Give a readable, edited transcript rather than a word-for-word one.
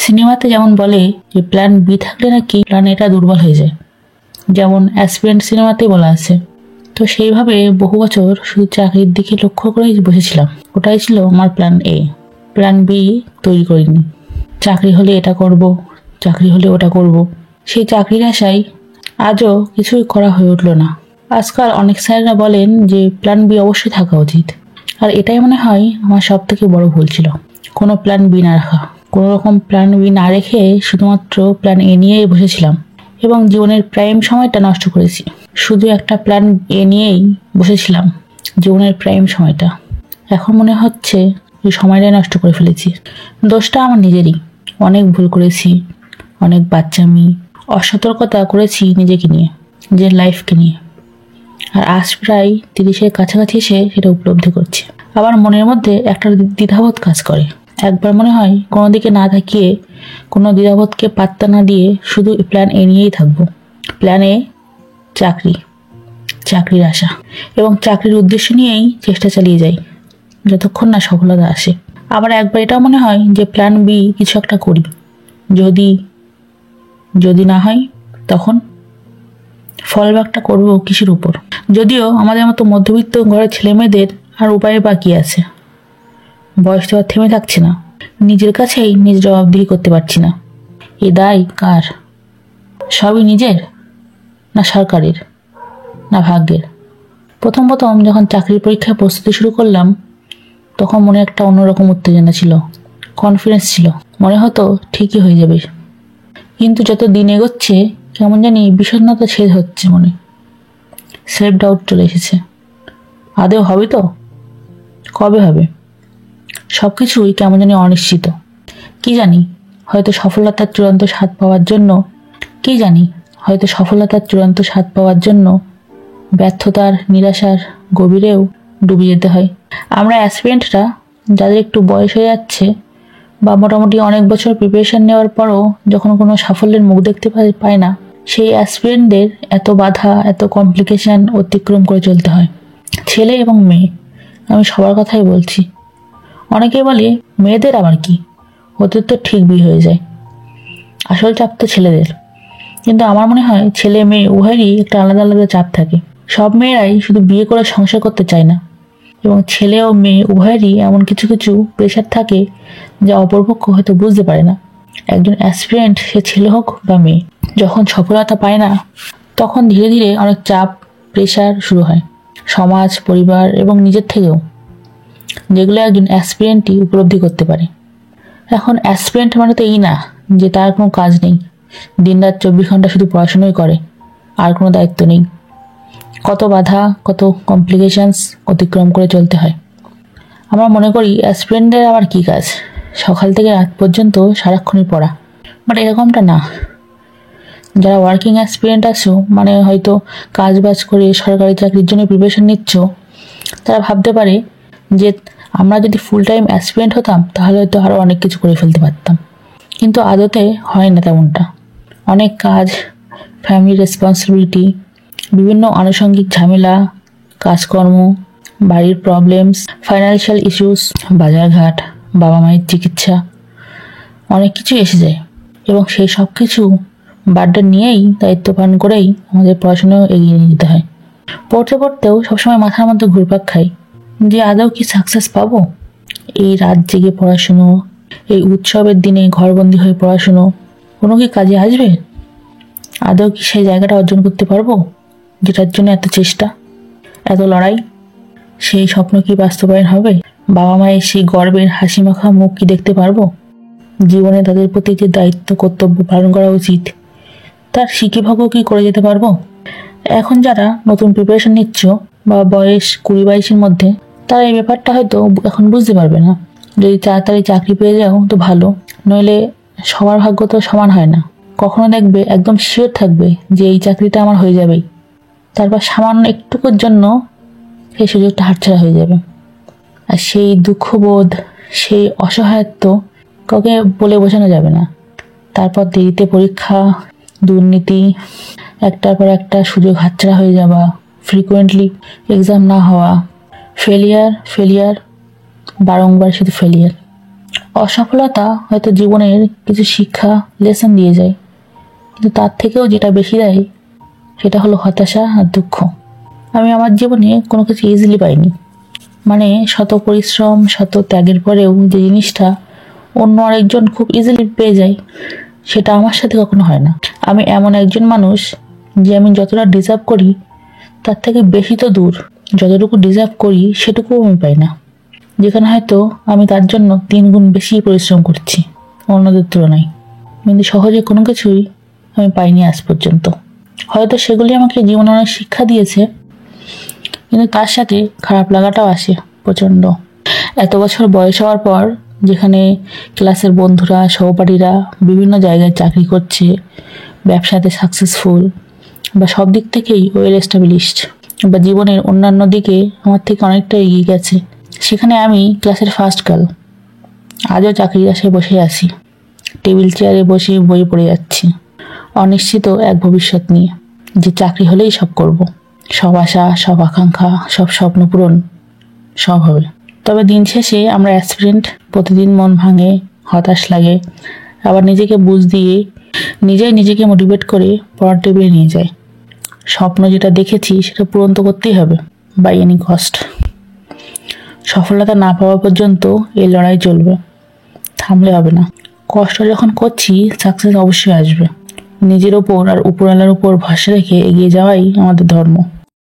সিনেমাতে যেমন বলে যে প্ল্যান বি থাকলে নাকি প্ল্যান এটা দুর্বল হয়ে যায়, যেমন অ্যাসপিরেন্ট সিনেমাতেই বলা আছে। তো সেইভাবে বহু বছর শুধু চাকরির দিকে লক্ষ্য করেই বসেছিলাম। ওটাই ছিল আমার প্ল্যান এ। প্ল্যান বি তৈরি করিনি। চাকরি হলে এটা করব, চাকরি হলে ওটা করব, সেই চাকরির আশায় আজও কিছুই করা হয়ে উঠল না। আজকাল অনেক স্যাররা বলেন যে প্ল্যান বি অবশ্যই থাকা উচিত, আর এটাই মনে হয় আমার সব থেকে বড় ভুল ছিল, কোনো প্ল্যান বি না রাখা। কোনো রকম প্ল্যান বি না রেখে শুধুমাত্র প্ল্যান এ নিয়েই বসেছিলাম এবং জীবনের প্রাইম সময়টা নষ্ট করেছি। শুধু একটা প্ল্যান এ নিয়েই বসেছিলাম জীবনের প্রাইম সময়টা। এখন মনে হচ্ছে এই সময়টাই নষ্ট করে ফেলেছি। দোষটা আমার নিজেরই। অনেক ভুল করেছি, অনেক বাচ্চামি, অসতর্কতা করেছি নিজেকে নিয়ে, নিজের লাইফকে নিয়ে। আর আজ প্রায় 30-এর কাছাকাছি এসে সেটা উপলব্ধি করছি। আবার মনের মধ্যে একটা দ্বিধাবোধ কাজ করে। একবার মনে হয় কোনো দিকে না তাকিয়ে, কোনো দ্বিধাবোধকে পাত্তা না দিয়ে শুধু প্ল্যান এ নিয়েই থাকবো। প্ল্যান এ চাকরি, চাকরির আশা এবং চাকরির উদ্দেশ্য নিয়েই চেষ্টা চালিয়ে যাই যতক্ষণ না সফলতা আসে। আবার একবার এটাও মনে হয় যে প্ল্যান বি কিছু একটা করি, যদি যদি না হয় তখন ফলব্যাকটা করবো কিসের উপর? যদিও আমাদের মতো মধ্যবিত্ত ঘরের ছেলেমেয়েদের আর উপায় বাকি আছে। বয়স তো আর থেমে থাকছে না। নিজের কাছেই নিজ জবাবদিহি করতে পারছি না। এ দায় কার? সবই নিজের, না সরকারের, না ভাগ্যের? প্রথম যখন চাকরির পরীক্ষায় প্রস্তুতি শুরু করলাম, তখন মনে একটা অন্যরকম উত্তেজনা ছিল, কনফিডেন্স ছিল। মনে হতো ঠিকই হয়ে যাবে। কিন্তু যত দিন এগোচ্ছে কেমন জানি বিষণ্ণতা ছেদ হচ্ছে মনে। সেলফ ডাউট চলে এসেছে। আদেও হবে তো? কবে হবে? সব কিছুই কেমন জানি অনিশ্চিত। কি জানি, হয়তো সফলতার চূড়ান্ত স্বাদ পাওয়ার জন্য ব্যর্থতার, নিরাশার গভীরেও ডুবে যেতে হয়। আমরা অ্যাসপিরেন্টরা যাদের একটু বয়স হয়ে যাচ্ছে বা মোটামুটি অনেক বছর প্রিপারেশন নেওয়ার পরও যখন কোনো সাফল্যের মুখ দেখতে পায় না, সেই অ্যাসপিরেন্টদের এত বাধা, এত কমপ্লিকেশন অতিক্রম করে চলতে হয়। ছেলে এবং মেয়ে, আমি সবার কথাই বলছি। অনেকে বলে মেয়েদের আবার কি, ওদের তো ঠিক বিয়ে হয়ে যায়। আসল চাপ তো ছেলেদের। কিন্তু আমার মনে হয় ছেলে মেয়ে উভয়েরই একটা আলাদা আলাদা চাপ থাকে। সব মেয়েরাই শুধু বিয়ে করে সংসার করতে চায় না, এবং ছেলে ও মেয়ে উভয়েরই এমন কিছু কিছু প্রেশার থাকে যা অপরপক্ষ হয়তো বুঝতে পারে না। একজন অ্যাসপিরেন্ট, সে ছেলে হোক বা মেয়ে, যখন সফলতা পায় না, তখন ধীরে ধীরে অনেক চাপ, প্রেশার শুরু হয়, সমাজ, পরিবার এবং নিজের থেকেও, যেগুলো একজন অ্যাসপিরেন্টই উপলব্ধি করতে পারে। এখন অ্যাসপিরেন্ট মানে তো এই না যে তার কোনো কাজ নেই, দিনরাত 24 ঘন্টা শুধু পড়াশোনাই করে, আর কোনো দায়িত্ব নেই। কত বাধা, কত কমপ্লিকেশনস অতিক্রম করে চলতে হয়। আমরা মনে করি অ্যাসপিরেন্টদের আবার কী কাজ, সকাল থেকে রাত পর্যন্ত সারাক্ষণই পড়া। বাট এরকমটা না। যারা ওয়ার্কিং অ্যাসপিরেন্ট আছো, মানে হয়তো কাজ বাজ করে সরকারি চাকরির জন্য প্রিপারেশন নিচ্ছ, তারা ভাবতে পারে যে আমরা যদি ফুল টাইম অ্যাসপিরেন্ট হতাম তাহলে হয়তো আরও অনেক কিছু করে ফেলতে পারতাম। কিন্তু আদতে হয় না তেমনটা। অনেক কাজ, ফ্যামিলি রেসপন্সিবিলিটি, বিভিন্ন আনুষঙ্গিক ঝামেলা, কাজকর্ম, বাড়ির প্রবলেমস, ফাইন্যান্সিয়াল ইস্যুস, বাজারঘাট, বাবা মায়ের চিকিৎসা, অনেক কিছু এসে যায়। এবং সেই সব কিছু বার্ডেন নিয়েই, দায়িত্ব পালন করেই আমাদের পড়াশোনাও এগিয়ে নিয়ে যেতে হয়। পড়তে পড়তেও সবসময় মাথার মধ্যে ঘুরপাক খাই যে আদৌ কি সাকসেস পাবো? এই রাত জেগে পড়াশুনো, এই উৎসবের দিনে ঘরবন্দি হয়ে পড়াশুনো, কোনো কি কাজে আসবে? আদৌ কি সেই জায়গাটা অর্জন করতে পারবো যেটার জন্য এত চেষ্টা, এত লড়াই? সেই স্বপ্ন কি বাস্তবায়ন হবে? বাবা মায়ের সেই গর্বের হাসি মাখা মুখ কি দেখতে পারবো? জীবনে তাদের প্রতি যে দায়িত্ব, কর্তব্য পালন করা উচিত, তার শিকিভাগও কি করে যেতে পারবো? এখন যারা নতুন প্রিপারেশন নিচ্ছ বা বয়স 20-22-এর মধ্যে, তারা এই ব্যাপারটা হয়তো এখন বুঝতে পারবে না। যদি তাড়াতাড়ি চাকরি পেয়ে যাও তো ভালো, নইলে সবার ভাগ্য তো সমান হয় না। কখনো দেখবে একদম শিওর থাকবে যে এই চাকরিটা আমার হয়ে যাবেই, তারপর সামান্য একটুকুর জন্য সেই সুযোগটা হাতছাড়া হয়ে যাবে। আর সেই দুঃখবোধ, সেই অসহায়ত্ব কাউকে বলে বোঝানো যাবে না। তারপর দেরিতে পরীক্ষা, দুর্নীতি, একটার পর একটা সুযোগ হাতছাড়া হয়ে যাওয়া, ফ্রিকুয়েন্টলি এক্সাম না হওয়া, ফেলিয়ার, বারংবার শুধু ফেলিয়ার। অসফলতা হয়তো জীবনের কিছু শিক্ষা লেসন দিয়ে যায়, কিন্তু তার থেকেও যেটা বেশি দেয় সেটা হলো হতাশা আর দুঃখ। আমি আমার জীবনে কোনো কিছু ইজিলি পাইনি, মানে শত পরিশ্রম শত ত্যাগের পরেও যে জিনিসটা অন্য আরেকজন খুব ইজিলি পেয়ে যায়, সেটা আমার সাথে কখনো হয় না। আমি এমন একজন মানুষ যে আমি যতটা ডিজার্ভ করি তার থেকে বেশি তো দূর, যতটুকু ডিজার্ভ করি সেটুকুও আমি পাই না, যেখানে হয়তো আমি তার জন্য 3 গুণ বেশি পরিশ্রম করছি অন্যদের তুলনায়, কিন্তু সহজে কোনো কিছুই আমি পাইনি আজ পর্যন্ত। হয়তো সেগুলি আমাকে জীবনে অনেক শিক্ষা দিয়েছে, কিন্তু তার সাথে খারাপ লাগাটাও আসে প্রচণ্ড। এত বছর বয়স হওয়ার পর যেখানে ক্লাসের বন্ধুরা সহপাঠীরা বিভিন্ন জায়গায় চাকরি করছে, ব্যবসাতে সাকসেসফুল বা সব দিক থেকেই ওয়েল এস্টাবলিশড, বা জীবনের অন্যান্য দিকে আমার থেকে অনেকটা এগিয়ে গেছে, সেখানে আমি ক্লাসের ফার্স্ট গার্ল। আজও চাকরির আশায় বসে আছি, টেবিল চেয়ারে বসে বই পড়ে যাচ্ছি, অনিশ্চিত এক ভবিষ্যৎ নিয়ে, যে চাকরি হলেই সব করব, সব আশা সব আকাঙ্ক্ষা সব স্বপ্ন পূরণ সব হবে। তবে দিন শেষে আমরা অ্যাসপিরেন্ট, প্রতিদিন মন ভাঙে, হতাশ লাগে, আবার নিজেকে বুঝ দিয়ে নিজেকে মোটিভেট করে পড়ার টেবিলে নিয়ে যায়। স্বপ্ন যেটা দেখেছি সেটা পূরণ তো করতেই হবে, বাই এনি কস্ট। সফলতা না পাওয়া পর্যন্ত এই লড়াই চলবে, থামলে হবে না। কষ্ট যখন করছি সাকসেস অবশ্যই আসবে। নিজের ওপর আর উপরওয়ালার উপর ভরসা রেখে এগিয়ে যাওয়াই আমাদের ধর্ম।